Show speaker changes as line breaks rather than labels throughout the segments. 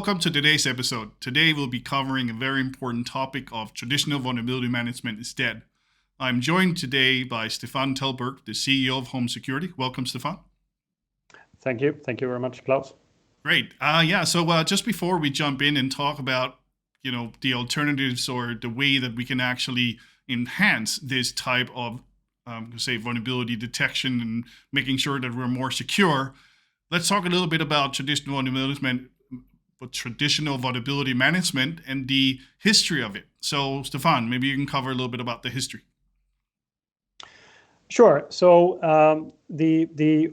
welcome to today's episode. Today we'll be covering a very important topic of traditional vulnerability management instead. I'm joined today by Stefan Thelberg, the CEO of Holm Security. Welcome, Stefan.
Thank you. Thank you very much, Claus.
Great. So just before we jump in and talk about, the alternatives or the way that we can actually enhance this type of, vulnerability detection and making sure that we're more secure, let's talk a little bit about traditional vulnerability management and the history of it. So, Stefan, maybe you can cover a little bit about the history.
Sure. So the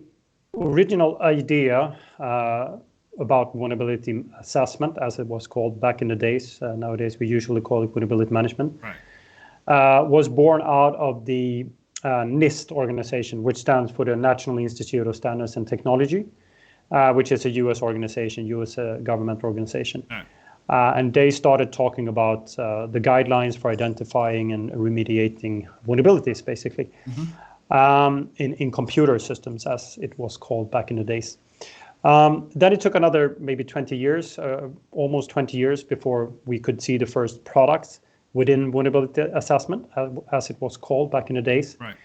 original idea about vulnerability assessment, as it was called back in the days, nowadays we usually call it vulnerability management,
right,
was born out of the NIST organization, which stands for the National Institute of Standards and Technology, which is a U.S. organization, U.S. Government organization.
Right.
And they started talking about the guidelines for identifying and remediating vulnerabilities, basically, in computer systems, as it was called back in the days. Then it took another maybe 20 years, almost 20 years, before we could see the first products within vulnerability assessment, as it was called back in the days.
Right.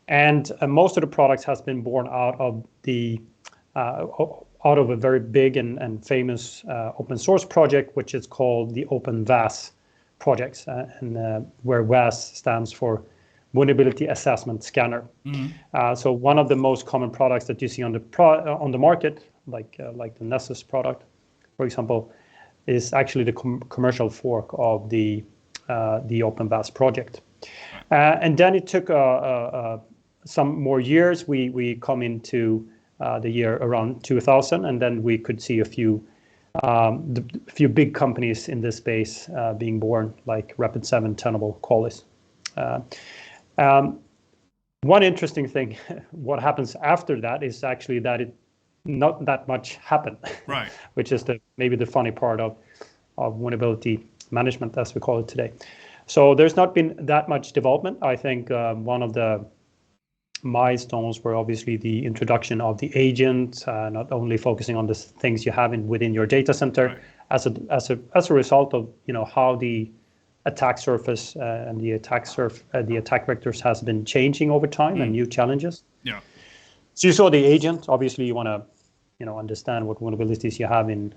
And most of the products has been born out of a very big and famous open source project, which is called the Open VAS projects, where VAS stands for Vulnerability Assessment Scanner. So one of the most common products that you see on the market, like the Nessus product, for example, is actually the commercial fork of the Open VAS project. And then it took some more years. We come into the year around 2000, and then we could see a few big companies in this space being born, like Rapid7, Tenable, Qualys. One interesting thing, what happens after that is actually that not that much happened,
right?
Which is maybe the funny part of vulnerability management, as we call it today. So there's not been that much development. I think one of the milestones were obviously the introduction of the agent, not only focusing on the things you have within your data center, right, as a result of how the attack surface and the attack vectors has been changing over time and new challenges.
Yeah.
So you saw the agent. Obviously, you want to understand what vulnerabilities you have in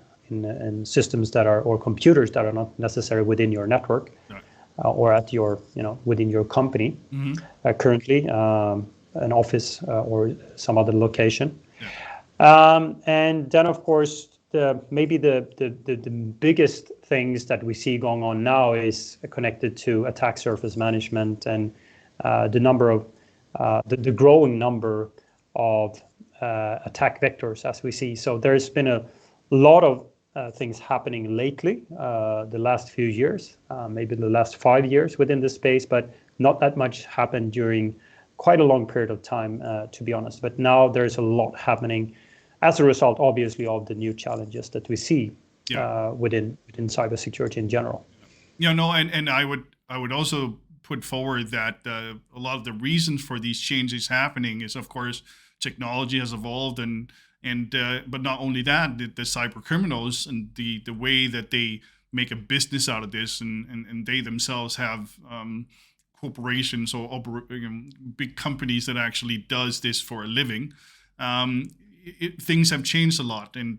systems that are, or computers that are not necessarily within your network,
right,
or at your within your company currently, an office or some other location.
Yeah.
And then, of course, maybe the biggest things that we see going on now is connected to attack surface management and the growing number of attack vectors, as we see. So there's been a lot of things happening lately, the last few years, maybe the last 5 years within this space, but not that much happened during quite a long period of time, to be honest. But now there's a lot happening as a result, obviously, of the new challenges that we see within cybersecurity in general.
And I would also put forward that a lot of the reasons for these changes happening is, of course, technology has evolved, but not only that, the cyber criminals and the way that they make a business out of this, and they themselves have corporations or big companies that actually does this for a living. Things have changed a lot, and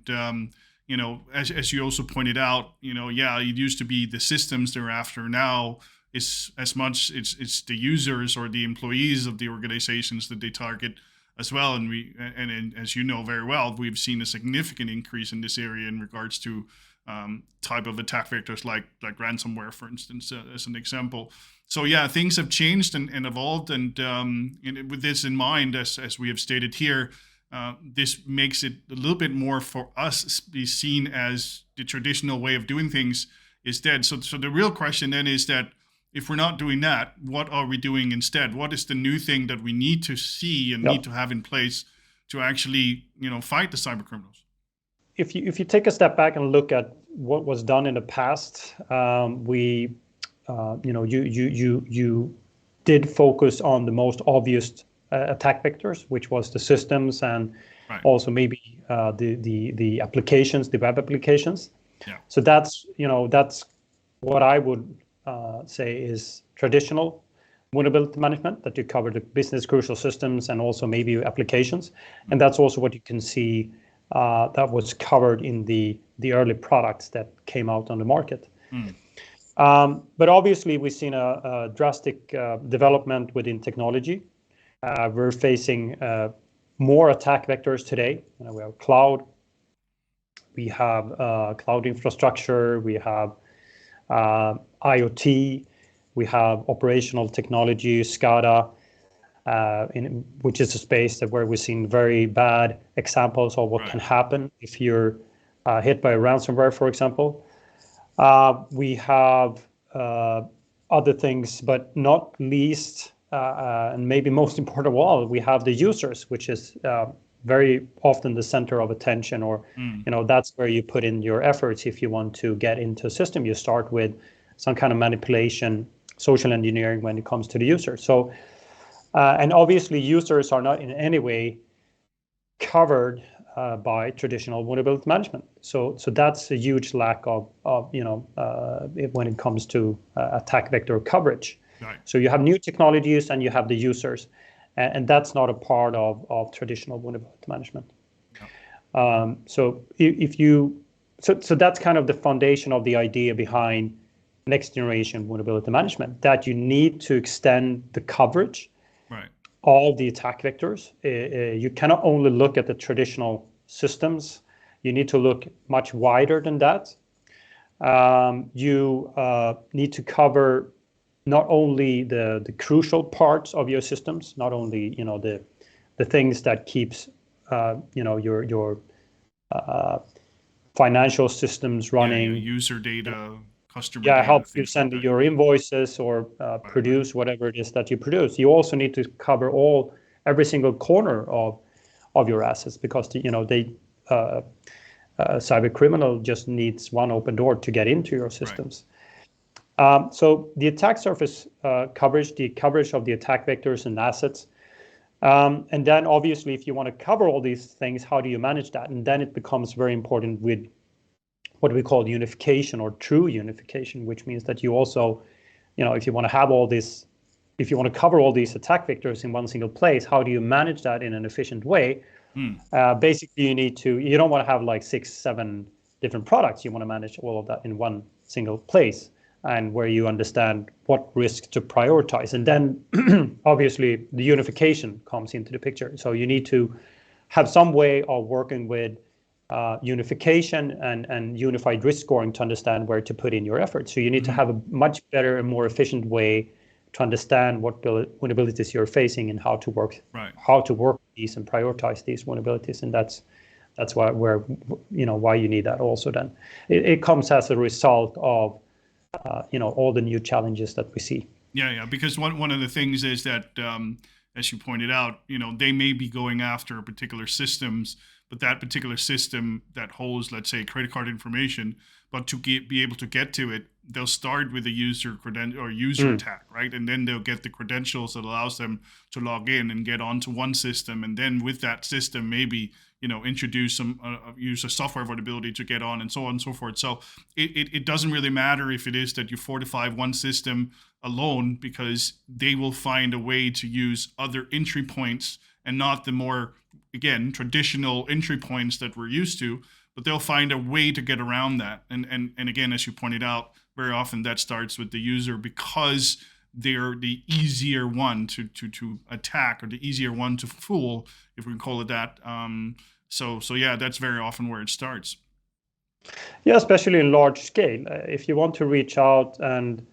as you also pointed out, it used to be the systems they're after. Now it's as much it's the users or the employees of the organizations that they target as well. And as you know very well, we've seen a significant increase in this area in regards to type of attack vectors like ransomware, for instance, as an example. So things have changed and evolved, and with this in mind, as we have stated here, this makes it a little bit more for us be seen as the traditional way of doing things is dead. So the real question then is that if we're not doing that, what are we doing instead? What is the new thing that we need to see and need to have in place to actually, fight the cyber criminals?
If you take a step back and look at what was done in the past, you did focus on the most obvious attack vectors, which was the systems and also maybe the applications, the web applications.
Yeah.
So that's what I would say is traditional vulnerability management, that you cover the business crucial systems and also maybe applications. And that's also what you can see that was covered in the early products that came out on the market. But obviously, we've seen a drastic development within technology. We're facing more attack vectors today. We have cloud, we have cloud infrastructure, we have IoT, we have operational technology, SCADA, which is a space where we've seen very bad examples of what can happen if you're hit by a ransomware, for example. We have other things, but not least, and maybe most important of all, we have the users, which is very often the center of attention, or that's where you put in your efforts. If you want to get into a system, you start with some kind of manipulation, social engineering when it comes to the user. So, and obviously users are not in any way covered by traditional vulnerability management. So that's a huge lack of when it comes to attack vector coverage.
Right.
So you have new technologies and you have the users, and that's not a part of traditional vulnerability management. No. So that's kind of the foundation of the idea behind next generation vulnerability management, that you need to extend the coverage all the attack vectors. You cannot only look at the traditional systems. You need to look much wider than that. You need to cover not only the crucial parts of your systems, not only the things that keeps your financial systems running,
user data, customer
data,
data,
help you
things
send
like
your invoices or produce whatever it is that you produce. You also need to cover every single corner of your assets, because cyber criminal just needs one open door to get into your systems. So the attack surface coverage, the coverage of the attack vectors and assets, and then obviously if you want to cover all these things, how do you manage that? And then it becomes very important with what we call unification, or true unification, which means that you also, if you want to have all this, if you want to cover all these attack vectors in one single place, how do you manage that in an efficient way? Basically, you don't want to have like 6-7 different products. You want to manage all of that in one single place, and where you understand what risk to prioritize. And then obviously the unification comes into the picture. So you need to have some way of working with unification and unified risk scoring to understand where to put in your efforts. So you need to have a much better and more efficient way to understand what vulnerabilities you're facing and how to work these and prioritize these vulnerabilities. And that's why why you need that also. Then it comes as a result of all the new challenges that we see.
Yeah. Because one of the things is that as you pointed out, they may be going after particular systems, but that particular system that holds, let's say, credit card information, but to be able to get to it, they'll start with a user attack, right? And then they'll get the credentials that allows them to log in and get onto one system, and then with that system, maybe introduce some use a software vulnerability to get on, and so on and so forth. So it doesn't really matter if it is that you fortify one system alone, because they will find a way to use other entry points and not the more, again, traditional entry points that we're used to, but they'll find a way to get around that. And again, as you pointed out, very often that starts with the user, because they're the easier one to attack, or the easier one to fool, if we can call it that. So yeah, that's very often where it starts.
Yeah, especially in large scale. If you want to reach out and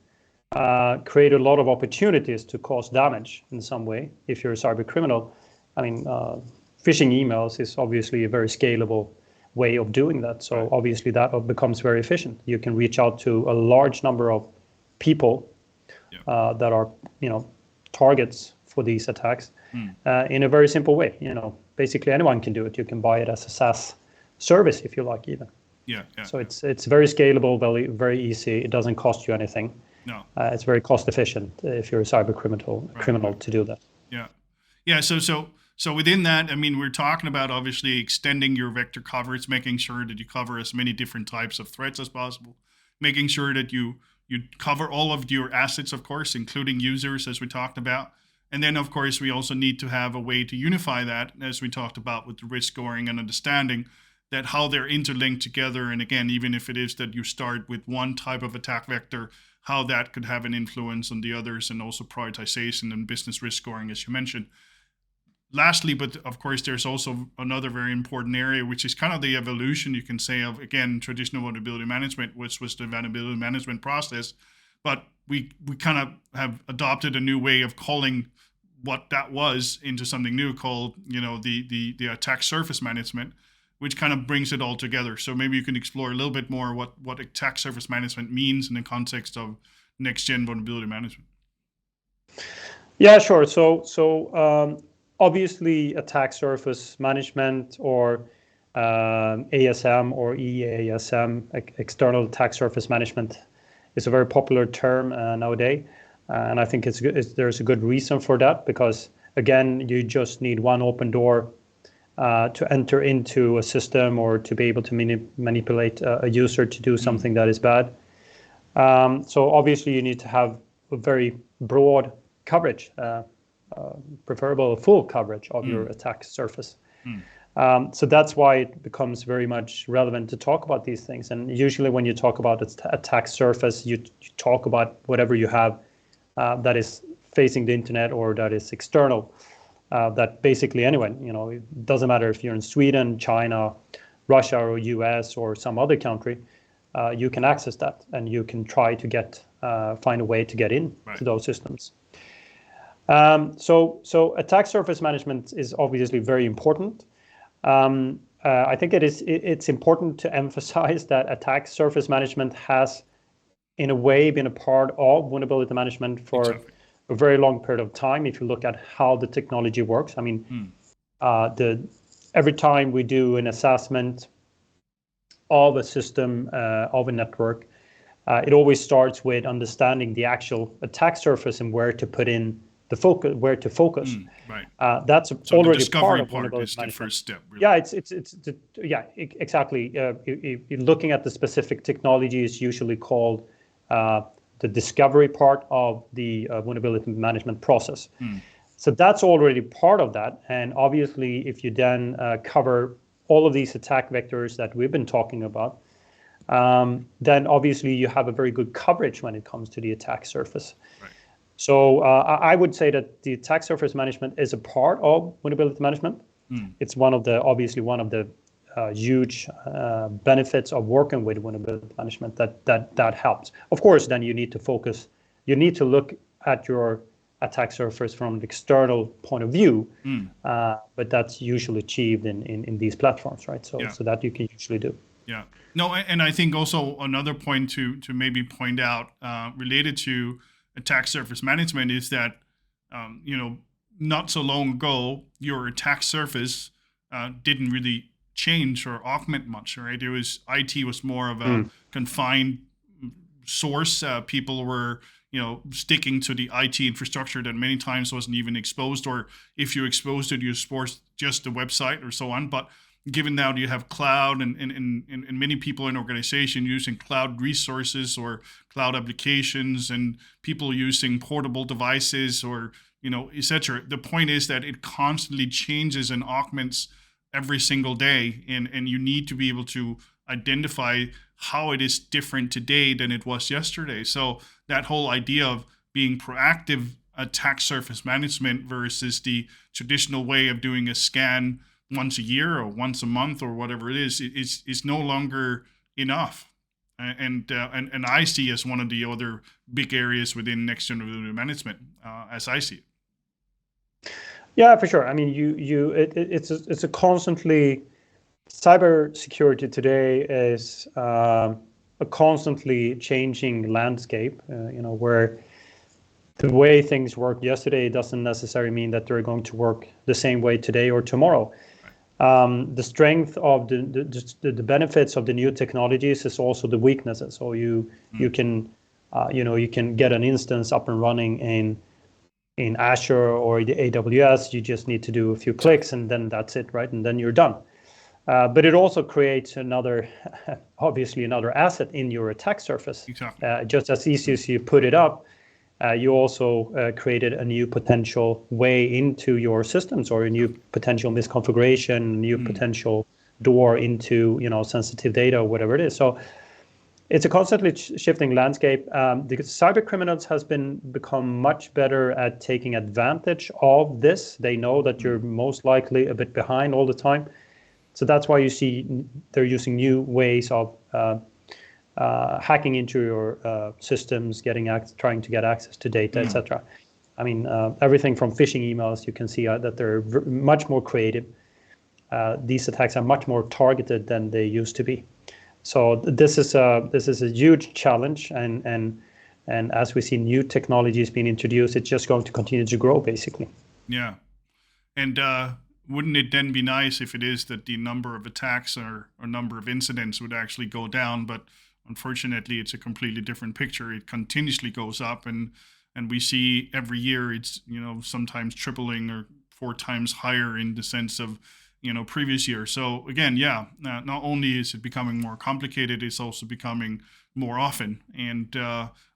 create a lot of opportunities to cause damage in some way, if you're a cyber criminal, phishing emails is obviously a very scalable way of doing that. So obviously that becomes very efficient. You can reach out to a large number of people that are, targets for these attacks in a very simple way. Basically anyone can do it. You can buy it as a SaaS service, if you like, even.
Yeah.
So it's very scalable, very, very easy. It doesn't cost you anything.
No.
It's very cost efficient if you're a cyber criminal to do that.
Yeah. So So within that, I mean, we're talking about obviously extending your vector coverage, making sure that you cover as many different types of threats as possible, making sure that you cover all of your assets, of course, including users, as we talked about. And then, of course, we also need to have a way to unify that, as we talked about with the risk scoring and understanding that how they're interlinked together. And again, even if it is that you start with one type of attack vector, how that could have an influence on the others, and also prioritization and business risk scoring, as you mentioned. Lastly, but of course, there's also another very important area, which is kind of the evolution, you can say, of, again, traditional vulnerability management, which was the vulnerability management process. But we kind of have adopted a new way of calling what that was into something new called, the attack surface management, which kind of brings it all together. So maybe you can explore a little bit more what attack surface management means in the context of next-gen vulnerability management.
Yeah, sure. So obviously, attack surface management, or ASM or EASM, external attack surface management, is a very popular term nowadays. And I think there's a good reason for that, because, again, you just need one open door to enter into a system or to be able to manipulate a user to do something that is bad. So obviously, you need to have a very broad coverage, preferable full coverage of your attack surface. So that's why it becomes very much relevant to talk about these things. And usually when you talk about attack surface, you talk about whatever you have that is facing the internet or that is external, that basically anyone, it doesn't matter if you're in Sweden, China, Russia, or US, or some other country, you can access that, and you can try to find a way to get in to those systems. So attack surface management is obviously very important. I think it's important to emphasize that attack surface management has, in a way, been a part of vulnerability management for a very long period of time. If you look at how the technology works, I mean, every time we do an assessment of a system, of a network, it always starts with understanding the actual attack surface and where to put in the focus, where to focus. That's
so
already
the
part of
vulnerability
is the
first step. Really.
Yeah, exactly. You're looking at the specific technology is usually called the discovery part of the vulnerability management process. So that's already part of that. And obviously, if you then cover all of these attack vectors that we've been talking about, then obviously you have a very good coverage when it comes to the attack surface. So I would say that the attack surface management is a part of vulnerability management. It's obviously one of the huge benefits of working with vulnerability management that helps. Of course, then you need to focus. You need to look at your attack surface from an external point of view, but that's usually achieved in these platforms, right? So that you can usually do.
Yeah. No, and I think also another point to maybe point out related to attack surface management is that, not so long ago, your attack surface didn't really change or augment much, right? IT was more of a confined source. People were, sticking to the IT infrastructure that many times wasn't even exposed, or if you exposed it, you exposed just the website or so on. But given now you have cloud and many people in organization using cloud resources or cloud applications, and people using portable devices or, etc. The point is that it constantly changes and augments every single day. And you need to be able to identify how it is different today than it was yesterday. So that whole idea of being proactive attack surface management versus the traditional way of doing a scan once a year or once a month or whatever it is no longer enough. And I see as one of the other big areas within next generation management, as I see it.
Yeah, for sure. I mean, it's a constantly, cybersecurity today is a constantly changing landscape. Where the way things worked yesterday doesn't necessarily mean that they're going to work the same way today or tomorrow. The strength of the benefits of the new technologies is also the weaknesses. So you can get an instance up and running in in Azure or the AWS, you just need to do a few clicks and then that's it, right? And then you're done. But it also creates obviously another asset in your attack surface.
Exactly.
Just as easy as you put it up, you also created a new potential way into your systems, or a new potential misconfiguration, new potential door into sensitive data or whatever it is. So it's a constantly shifting landscape. The cyber criminals has become much better at taking advantage of this. They know that you're most likely a bit behind all the time. So that's why you see they're using new ways of hacking into your systems, trying to get access to data, etc. I mean, everything from phishing emails, you can see that they're much more creative. These attacks are much more targeted than they used to be. So this is a huge challenge, and as we see new technologies being introduced, it's just going to continue to grow, basically.
Yeah, and wouldn't it then be nice if it is that the number of attacks or number of incidents would actually go down? But unfortunately, it's a completely different picture. It continuously goes up, and we see every year it's sometimes tripling or 4 times higher in the sense of previous year. So again, not only is it becoming more complicated, it's also becoming more often. And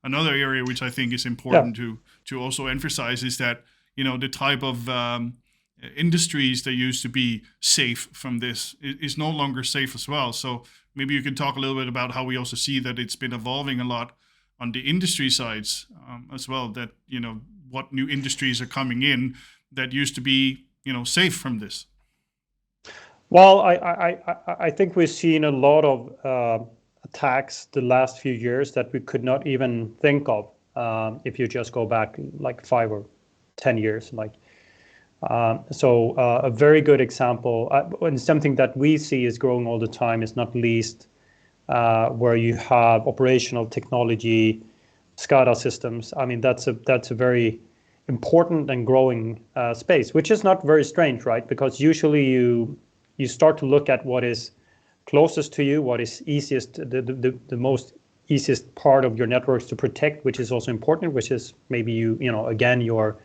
another area which I think is important to also emphasize is that the type of industries that used to be safe from this is no longer safe as well. So maybe you can talk a little bit about how we also see that it's been evolving a lot on the industry sides as well, that what new industries are coming in that used to be safe from this.
Well, I think we've seen a lot of attacks the last few years that we could not even think of if you just go back like 5 or 10 years. So a very good example, and something that we see is growing all the time, is not least where you have operational technology, SCADA systems. I mean, that's a very important and growing space, which is not very strange, right? Because usually you start to look at what is closest to you, what is easiest, the most easiest part of your networks to protect, which is also important, which is maybe your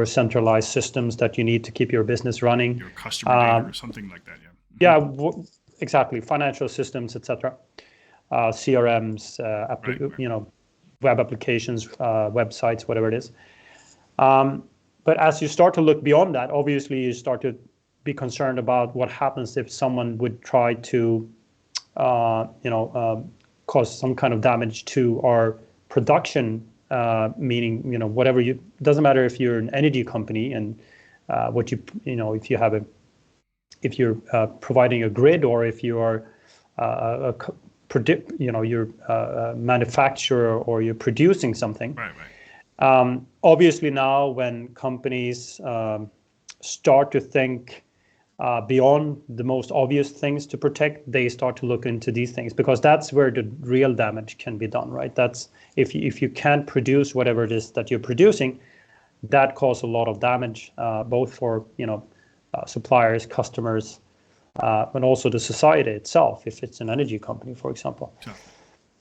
centralized systems that you need to keep your business running.
Your customer data or something like that, yeah.
Yeah, exactly. Financial systems, etc. CRMs, web applications, websites, whatever it is. But as you start to look beyond that, obviously you start to be concerned about what happens if someone would try to, cause some kind of damage to our production. Meaning, whatever doesn't matter if you're an energy company and if you're providing a grid, or if you are you're a manufacturer, or you're producing something.
Right.
Obviously now when companies start to think beyond the most obvious things to protect, they start to look into these things, because that's where the real damage can be done, right? That's if you can't produce whatever it is that you're producing, that causes a lot of damage, both for suppliers, customers, but also the society itself, if it's an energy company, for example.
Sure.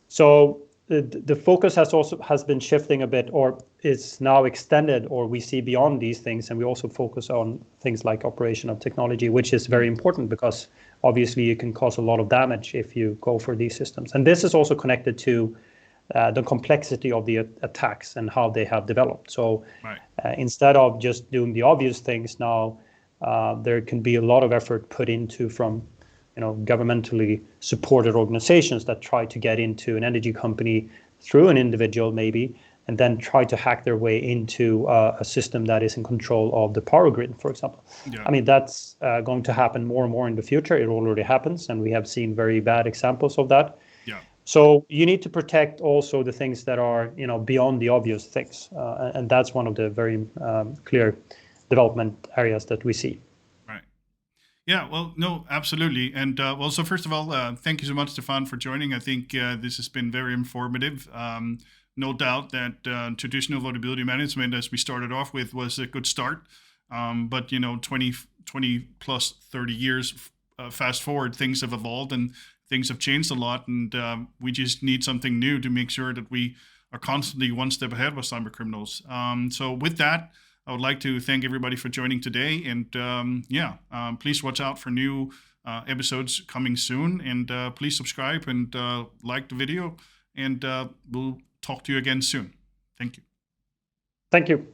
So the focus has been shifting a bit, or is now extended, or we see beyond these things, and we also focus on things like operational technology, which is very important, because obviously you can cause a lot of damage if you go for these systems. And this is also connected to the complexity of the attacks and how they have developed. So instead of just doing the obvious things now, there can be a lot of effort put into from governmentally supported organizations that try to get into an energy company through an individual maybe, and then try to hack their way into a system that is in control of the power grid, for example. Yeah. I mean, that's going to happen more and more in the future. It already happens, and we have seen very bad examples of that.
Yeah.
So you need to protect also the things that are beyond the obvious things, and that's one of the very clear development areas that we see.
Yeah, well, no, absolutely. And so first of all, thank you so much, Stefan, for joining. I think this has been very informative. No doubt that traditional vulnerability management, as we started off with, was a good start. But 20 plus 30 years fast forward, things have evolved and things have changed a lot. And we just need something new to make sure that we are constantly one step ahead with cyber criminals. So with that, I would like to thank everybody for joining today. And please watch out for new episodes coming soon. And please subscribe and like the video. And we'll talk to you again soon. Thank you.
Thank you.